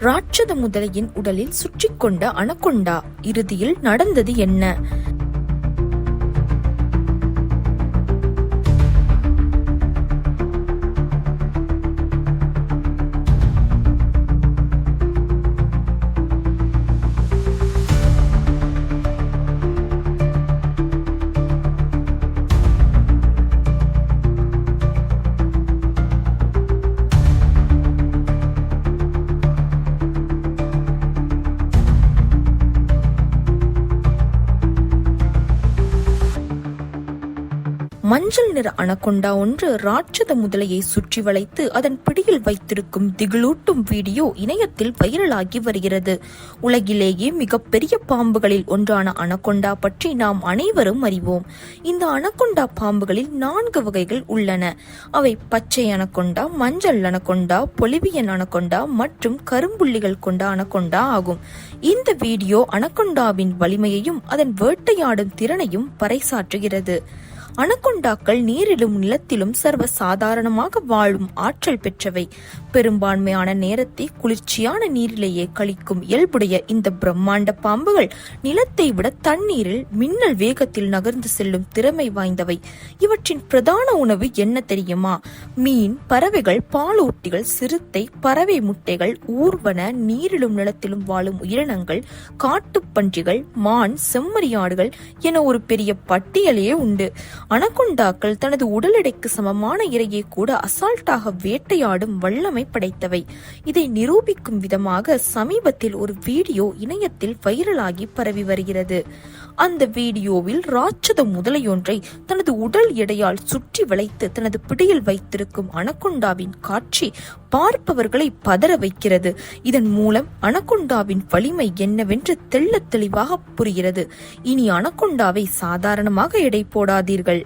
ராட்சத முதலையின் உடலில் சுற்றிக்கொண்ட அனகொண்டா இறுதியில் நடந்தது என்ன? மஞ்சள் நிற அனகொண்டா ஒன்று ராட்சத முதலையை சுற்றி வளைத்து அதன் பிடியில் வைத்திருக்கும் திகிலூட்டும் வீடியோ இணையத்தில் வைரலாகி வருகிறது. உலகிலேயே மிகப்பெரிய பாம்புகளில் ஒன்றான அனகொண்டா பற்றி நாம் அனைவரும் அறிவோம். இந்த அனகொண்டா பாம்புகளில் 4 வகைகள் உள்ளன. அவை பச்சை அனகொண்டா, மஞ்சள் அனகொண்டா, பொலிவியன் அனகொண்டா மற்றும் கரும்புள்ளிகள் கொண்ட அனகொண்டா ஆகும். இந்த வீடியோ அனகொண்டாவின் வலிமையையும் அதன் வேட்டையாடும் திறனையும் பறைசாற்றுகிறது. அனகொண்டாக்கள் நீரிலும் நிலத்திலும் சர்வ சாதாரணமாக வாழும் ஆற்றல் பெற்றவை. பெரும்பான்மையான நேரத்தை குளிர்ச்சியான நீரிலேயே கழிக்கும் இயல்புடைய இந்த பிரம்மாண்ட பாம்புகள் நிலத்தை விட தண்ணீரில் மின்னல் வேகத்தில் நகர்ந்து செல்லும் திறமை வாய்ந்தவை. இவற்றின் பிரதான உணவு என்ன தெரியுமா? மீன், பறவைகள், பாலூட்டிகள், சிறுத்தை, பறவை முட்டைகள், ஊர்வன, நீரிலும் நிலத்திலும் வாழும் உயிரினங்கள், காட்டுப்பன்றிகள், மான், செம்மறியாடுகள் என ஒரு பெரிய பட்டியலே உண்டு. அனகொண்டாக்கள் தனது உடல் எடைக்கு சமமான இரையை கூட அசால்ட்டாக வேட்டையாடும் வல்லமை படைத்தவை. இதை நிரூபிக்கும் விதமாக சமீபத்தில் ஒரு வீடியோ இணையத்தில் வைரலாகி பரவி வருகிறது. அந்த வீடியோவில் ராட்சத முதலையொன்றை தனது உடல் எடையால் சுற்றி வளைத்து தனது பிடியில் வைத்திருக்கும் அனகொண்டாவின் காட்சி பார்ப்பவர்களை பதற வைக்கிறது. இதன் மூலம் அனகொண்டாவின் வலிமை என்னவென்று தெள்ளத் தெளிவாக புரிகிறது. இனி அனகொண்டாவை சாதாரணமாக எடை போடாதீர்கள்.